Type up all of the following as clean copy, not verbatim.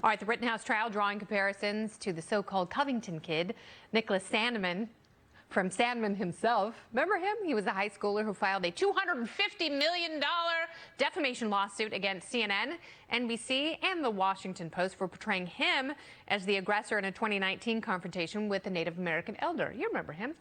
All right, the Rittenhouse trial drawing comparisons to the so-called Covington kid, Nicholas Sandmann, from Sandmann himself. Remember him? He was a high schooler who filed a $250 million defamation lawsuit against CNN, NBC, and the Washington Post for portraying him as the aggressor in a 2019 confrontation with a Native American elder. You remember him.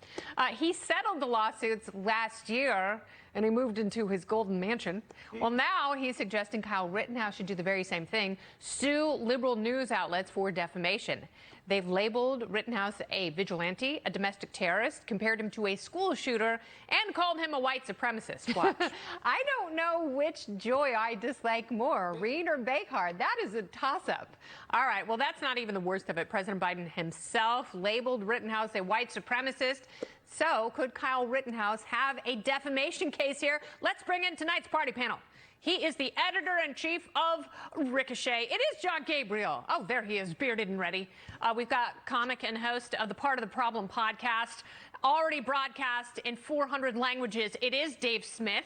He settled the lawsuits last year, and he moved into his golden mansion. Well, now he's suggesting Kyle Rittenhouse should do the very same thing, sue liberal news outlets for defamation. They've labeled Rittenhouse a vigilante, a domestic terrorist, compared him to a school shooter, and called him a white supremacist. Watch. I don't know which Joy I dislike more, Reed or Behar. That is a toss-up. All right, well, that's not even the worst of it. President Biden himself labeled Rittenhouse a white supremacist. So could Kyle Rittenhouse have a defamation case here? Let's bring in tonight's party panel. He is the editor-in-chief of Ricochet. It is John Gabriel. Oh, there he is, bearded and ready. We've got comic and host of the Part of the Problem podcast, already broadcast in 400 languages. It is Dave Smith.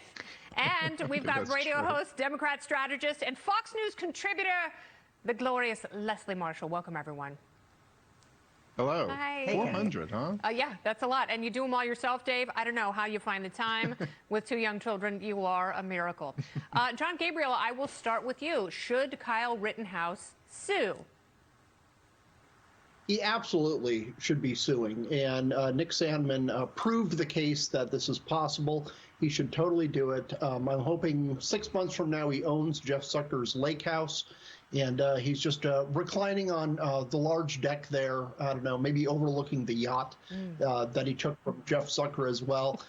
And we've got radio host, Democrat strategist, and Fox News contributor, the glorious Leslie Marshall. Welcome, everyone. Hello. Hi. 400, huh? Yeah, that's a lot. And you do them all yourself, Dave? I don't know how you find the time. With 2 young children, you are a miracle. John Gabriel, I will start with you. Should Kyle Rittenhouse sue? He absolutely should be suing. And Nick Sandmann proved the case that this is possible. He should totally do it. I'm hoping 6 months from now he owns Jeff Zucker's lake house. And he's just reclining on the large deck there, I don't know, maybe overlooking the yacht that he took from Jeff Zucker as well.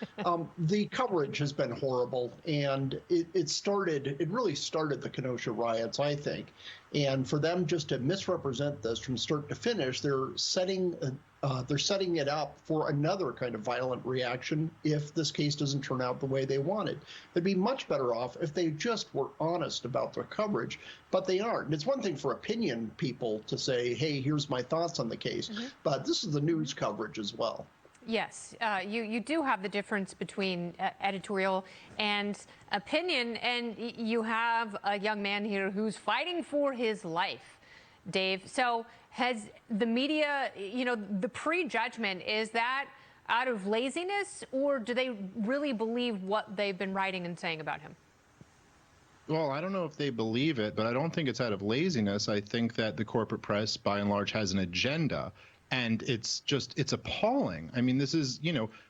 The coverage has been horrible, and it really started the Kenosha riots, I think. And for them just to misrepresent this from start to finish, they're setting it up for another kind of violent reaction if this case doesn't turn out the way they wanted. They'd be much better off if they just were honest about their coverage, but they aren't. And it's one thing for opinion people to say, hey, here's my thoughts on the case, but this is the news coverage as well. Yes, you do have the difference between editorial and opinion, and you have a young man here who's fighting for his life, Dave. So has the media, the prejudgment, is that out of laziness, or do they really believe what they've been writing and saying about him? Well, I don't know if they believe it, but I don't think it's out of laziness. I think that the corporate press, by and large, has an agenda. And it's appalling. I mean, this is,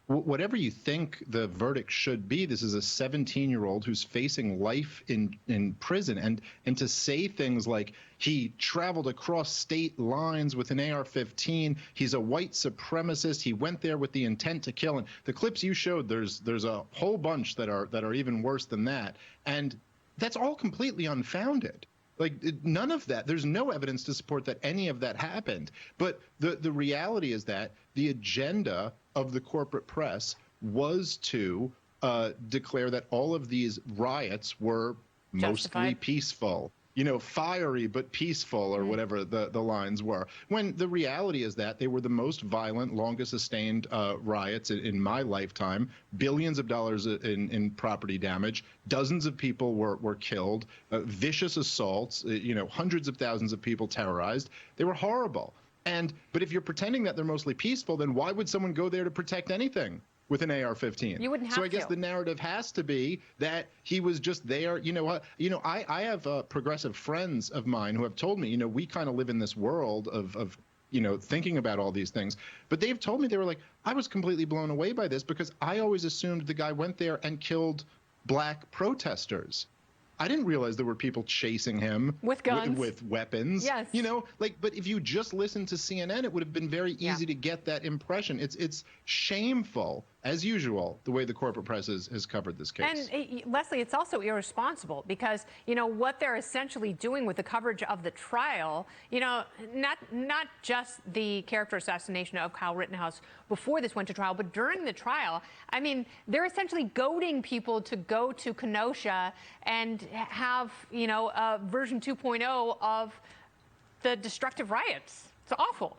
whatever you think the verdict should be, this is a 17-year-old who's facing life in prison. And to say things like he traveled across state lines with an AR-15, he's a white supremacist, he went there with the intent to kill. And the clips you showed, there's a whole bunch that are even worse than that. And that's all completely unfounded. Like, none of that. There's no evidence to support that any of that happened. But the reality is that the agenda of the corporate press was to declare that all of these riots were mostly peaceful. Fiery but peaceful, or whatever the lines were. When the reality is that they were the most violent, longest sustained riots in my lifetime. Billions of dollars in property damage. Dozens of people were killed. Vicious assaults. Hundreds of thousands of people terrorized. They were horrible. But if you're pretending that they're mostly peaceful, then why would someone go there to protect anything with an AR-15? You wouldn't have to. So I guess the narrative has to be that he was just there. I have progressive friends of mine who have told me, we kind of live in this world of thinking about all these things. But they've told me, they were like, I was completely blown away by this because I always assumed the guy went there and killed black protesters. I didn't realize there were people chasing him with guns, with weapons. Yes. But if you just listened to CNN, it would have been very easy to get that impression. It's shameful, as usual, the way the corporate press has covered this case. And Leslie, it's also irresponsible because, what they're essentially doing with the coverage of the trial, not just the character assassination of Kyle Rittenhouse before this went to trial, but during the trial, I mean, they're essentially goading people to go to Kenosha and have, a version 2.0 of the destructive riots. It's awful.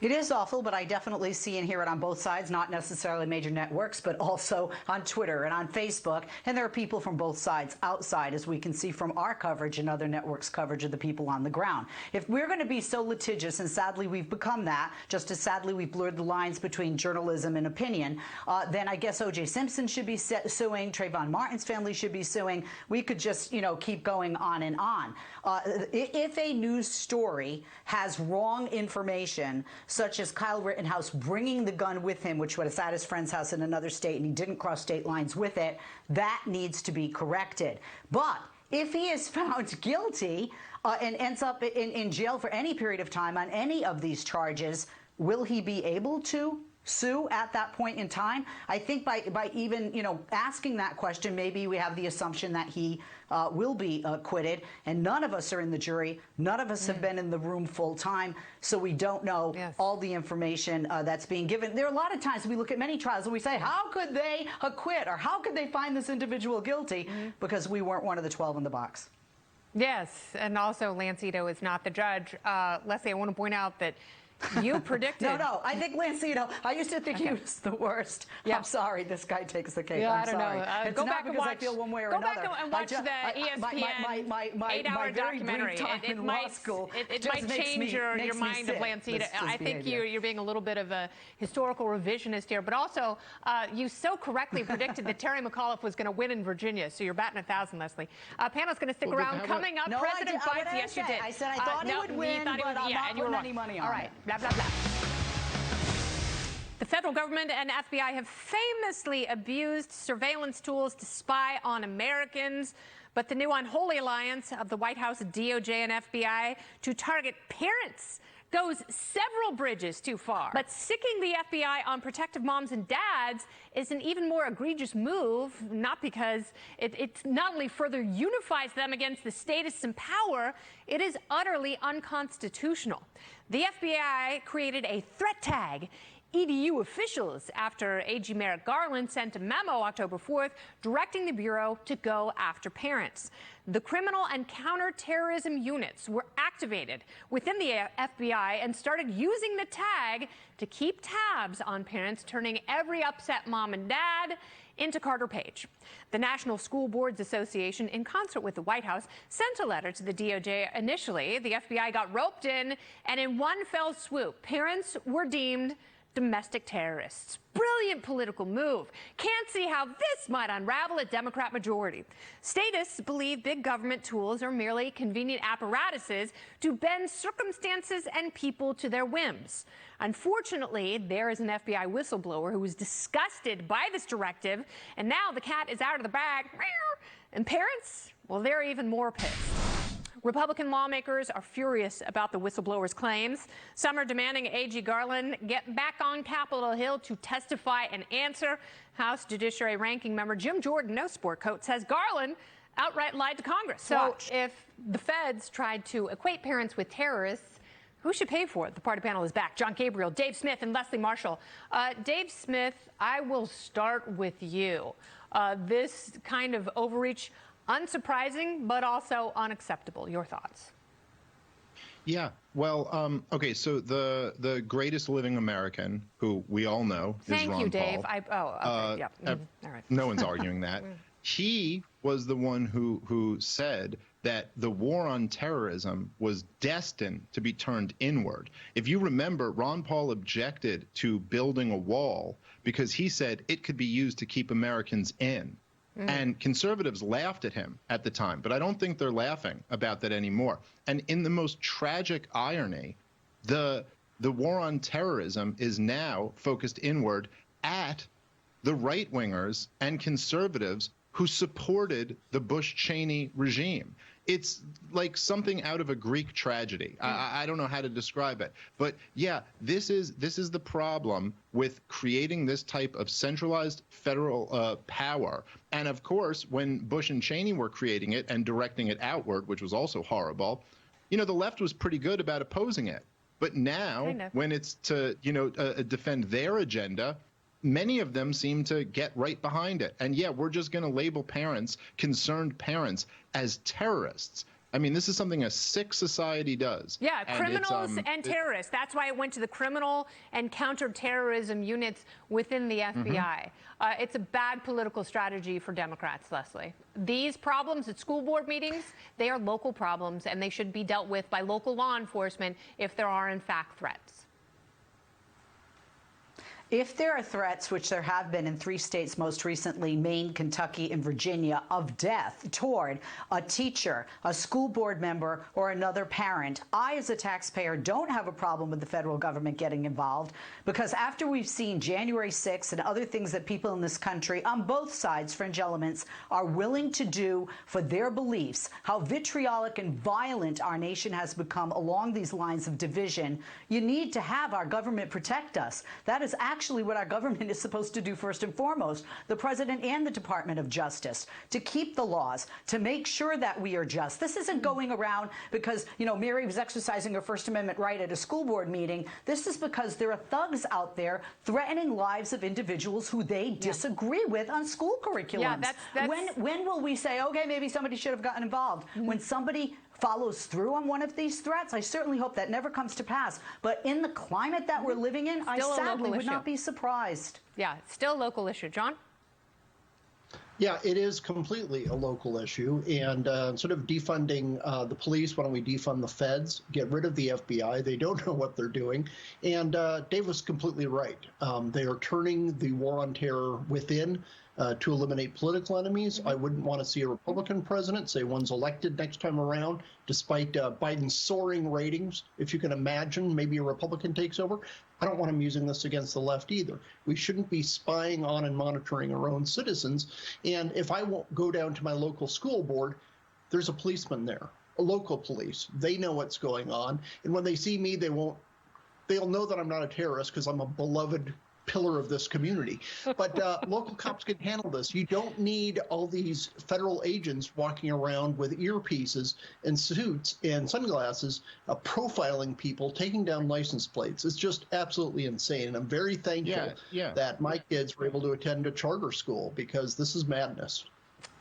It is awful, but I definitely see and hear it on both sides, not necessarily major networks, but also on Twitter and on Facebook. And there are people from both sides outside, as we can see from our coverage and other networks' coverage of the people on the ground. If we're going to be so litigious, and sadly we've become that, just as sadly we've blurred the lines between journalism and opinion, then I guess O.J. Simpson should be suing, Trayvon Martin's family should be suing. We could just, keep going on and on. If a news story has wrong information, such as Kyle Rittenhouse bringing the gun with him, which was at his friend's house in another state, and he didn't cross state lines with it, that needs to be corrected. But if he is found guilty and ends up in jail for any period of time on any of these charges, will he be able to sue at that point in time? I think by even asking that question, maybe we have the assumption that he will be acquitted, and none of us are in the jury, none of us have been in the room full time, so we don't know all the information that's being given. There are a lot of times we look at many trials and we say, how could they acquit, or how could they find this individual guilty? Because we weren't one of the 12 in the box. Yes, and also Lance Ito is not the judge. Leslie, I want to point out that you predicted. No, I think Lance Ito, I used to think he was the worst. Yeah. I'm sorry, this guy takes the cake. Yeah, I'm I don't sorry. know. It's go not back because and watch, I feel one way or go another. Go back and watch the ESPN my 8-hour documentary. It might change your mind of Lance Ito. I think you're being a little bit of a historical revisionist here, but also you so correctly predicted that Terry McAuliffe was going to win in Virginia, so you're batting 1,000, Leslie. Panel's going to stick around. Coming up, President Biden. Yes, you did. I said I thought he would win, but I'm not putting any money on it. All right, blah, blah, blah. The federal government and FBI have famously abused surveillance tools to spy on Americans. But the new unholy alliance of the White House, DOJ, and FBI to target parents goes several bridges too far. But sicking the FBI on protective moms and dads is an even more egregious move, not because it not only further unifies them against the statists in power, it is utterly unconstitutional. The FBI created a threat tag EDU officials after AG Merrick Garland sent a memo October 4th directing the Bureau to go after parents. The criminal and counterterrorism units were activated within the FBI and started using the tag to keep tabs on parents, turning every upset mom and dad into Carter Page. The National School Boards Association, in concert with the White House, sent a letter to the DOJ initially. The FBI got roped in, and in one fell swoop, parents were deemed domestic terrorists. Brilliant political move. Can't see how this might unravel a Democrat majority. Statists believe big government tools are merely convenient apparatuses to bend circumstances and people to their whims. Unfortunately, there is an FBI whistleblower who was disgusted by this directive, and now the cat is out of the bag. And parents, well, they're even more pissed. Republican lawmakers are furious about the whistleblower's claims. Some are demanding AG Garland get back on Capitol Hill to testify and answer. House Judiciary Ranking Member Jim Jordan, no sport coat, says Garland outright lied to Congress. So if the feds tried to equate parents with terrorists, who should pay for it? The party panel is back. John Gabriel, Dave Smith, and Leslie Marshall. Dave Smith, I will start with you. This kind of overreach, unsurprising, but also unacceptable. Your thoughts? Yeah, well, okay, so the greatest living American, who we all know, is Ron Paul. Thank you, Dave. Okay, yeah. All right. No one's arguing that. He was the one who said that the war on terrorism was destined to be turned inward. If you remember, Ron Paul objected to building a wall because he said it could be used to keep Americans in. And conservatives laughed at him at the time, but I don't think they're laughing about that anymore. And in the most tragic irony, the war on terrorism is now focused inward at the right-wingers and conservatives who supported the Bush-Cheney regime. It's like something out of a Greek tragedy. I don't know how to describe it. But yeah, this is the problem with creating this type of centralized federal power. And of course, when Bush and Cheney were creating it and directing it outward, which was also horrible, the left was pretty good about opposing it. But now, when it's to, defend their agenda, many of them seem to get right behind it. And yeah, we're just going to label parents, concerned parents, as terrorists. I mean, this is something a sick society does. Yeah, And criminals and terrorists. That's why it went to the criminal and counterterrorism units within the FBI. It's a bad political strategy for Democrats, Leslie. These problems at school board meetings, they are local problems, and they should be dealt with by local law enforcement if there are, in fact, threats. If there are threats, which there have been in 3 states most recently, Maine, Kentucky, and Virginia, of death toward a teacher, a school board member, or another parent, I, as a taxpayer, don't have a problem with the federal government getting involved, because after we've seen January 6th and other things that people in this country, on both sides, fringe elements, are willing to do for their beliefs, how vitriolic and violent our nation has become along these lines of division, you need to have our government protect us. That is actually what our government is supposed to do first and foremost, the president and the Department of Justice, to keep the laws, to make sure that we are just. This isn't going around because, you know, Mary was exercising her First Amendment right at a school board meeting. This is because there are thugs out there threatening lives of individuals who they disagree with on school curriculums. Yeah, that's... When will we say, okay, maybe somebody should have gotten involved? When somebody follows through on one of these threats, I certainly hope that never comes to pass. But in the climate that we're living in, I sadly would not be surprised. Yeah, it's still a local issue. John? Yeah, it is completely a local issue. And sort of defunding the police, why don't we defund the feds, get rid of the FBI? They don't know what they're doing. And Dave was completely right. They are turning the war on terror within to eliminate political enemies. I wouldn't want to see a Republican president, say one's elected next time around, despite Biden's soaring ratings. If you can imagine, maybe a Republican takes over. I don't want him using this against the left either. We shouldn't be spying on and monitoring our own citizens. And if I won't go down to my local school board, there's a policeman there, a local police. They know what's going on. And when they see me, they'll know that I'm not a terrorist because I'm a beloved pillar of this community. But local cops can handle this. You don't need all these federal agents walking around with earpieces and suits and sunglasses, profiling people, taking down license plates. It's just absolutely insane. And I'm very thankful that my kids were able to attend a charter school, because this is madness.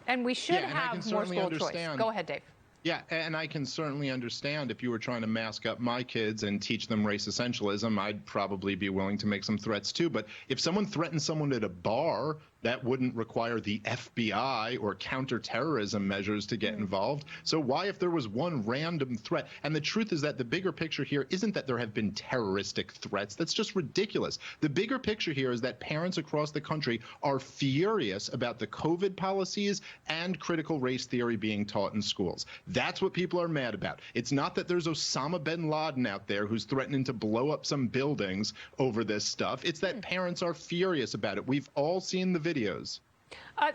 And we should have more school choice. Go ahead, Dave. Yeah, and I can certainly understand if you were trying to mask up my kids and teach them race essentialism, I'd probably be willing to make some threats too. But if someone threatens someone at a bar, that wouldn't require the FBI or counterterrorism measures to get involved. So why, if there was one random threat? And the truth is that the bigger picture here isn't that there have been terroristic threats. That's just ridiculous. The bigger picture here is that parents across the country are furious about the COVID policies and critical race theory being taught in schools. That's what people are mad about. It's not that there's Osama bin Laden out there who's threatening to blow up some buildings over this stuff. It's that parents are furious about it. We've all seen the videos.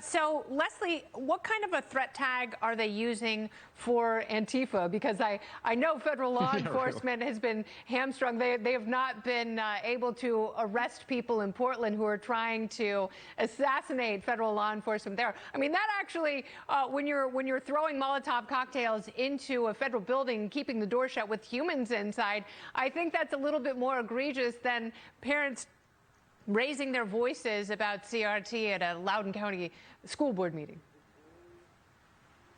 So, Leslie, what kind of a threat tag are they using for Antifa? Because I know federal law enforcement has been hamstrung. They have not been able to arrest people in Portland who are trying to assassinate federal law enforcement there. I mean, that actually, when you're throwing Molotov cocktails into a federal building and keeping the door shut with humans inside, I think that's a little bit more egregious than parents raising their voices about CRT at a Loudoun County school board meeting.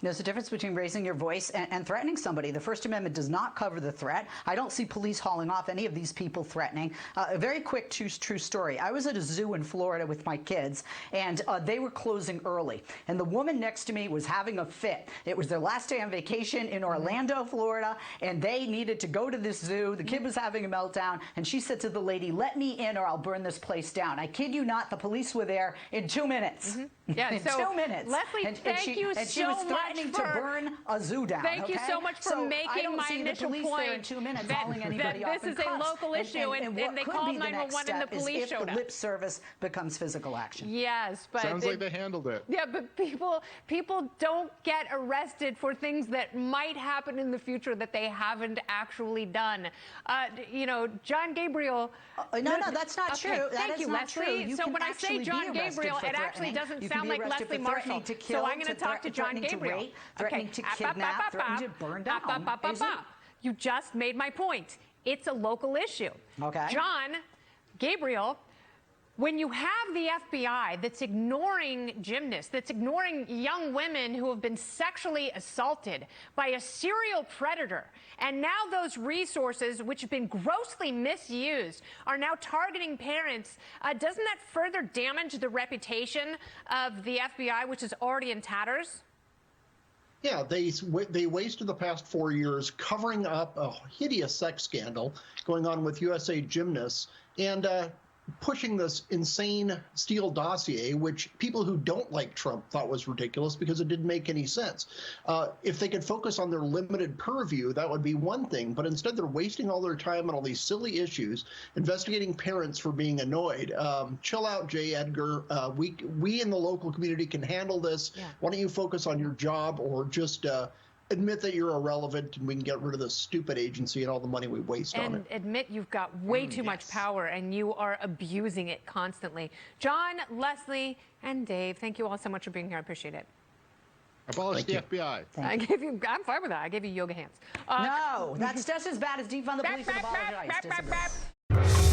There's a difference between raising your voice and threatening somebody. The First Amendment does not cover the threat. I don't see police hauling off any of these people threatening. A very quick true story. I was at a zoo in Florida with my kids, and they were closing early. And the woman next to me was having a fit. It was their last day on vacation in Orlando, Florida, and they needed to go to this zoo. The kid was having a meltdown, and she said to the lady, "Let me in or I'll burn this place down." I kid you not, the police were there in 2 minutes. Yeah, in so 2 minutes. Leslie, thank you so much. And she was threatening to burn a zoo down. Thank you so much for making my initial point that this is a local issue, and they called 911 and the police showed up. If the lip service becomes physical action. Yes, but sounds like they handled it. Yeah, but people don't get arrested for things that might happen in the future that they haven't actually done. You know, John Gabriel. No, that's not true. Thank you, Leslie. So when I say John Gabriel, it actually doesn't sound like Leslie Marshall. So I'm going to talk to John Gabriel. Threatening to kidnap, threatening to burn down. You just made my point. It's a local issue. Okay. John Gabriel when you have the FBI that's ignoring gymnasts, that's ignoring young women who have been sexually assaulted by a serial predator, and now those resources, which have been grossly misused, are now targeting parents, doesn't that further damage the reputation of the FBI, which is already in tatters? Yeah, they wasted the past 4 years covering up a hideous sex scandal going on with USA Gymnasts and pushing this insane Steele dossier, which people who don't like Trump thought was ridiculous because it didn't make any sense. If they could focus on their limited purview, that would be one thing. But instead, they're wasting all their time on all these silly issues, investigating parents for being annoyed. Chill out, J. Edgar. We in the local community can handle this. Yeah. Why don't you focus on your job or just admit that you're irrelevant and we can get rid of this stupid agency and all the money we waste on it. And admit you've got way too much power and you are abusing it constantly. John, Leslie, and Dave, thank you all so much for being here. I appreciate it. Abolish the FBI. I'm fine with that. I gave you yoga hands. No, that's just as bad as defund the police and abolish ICE.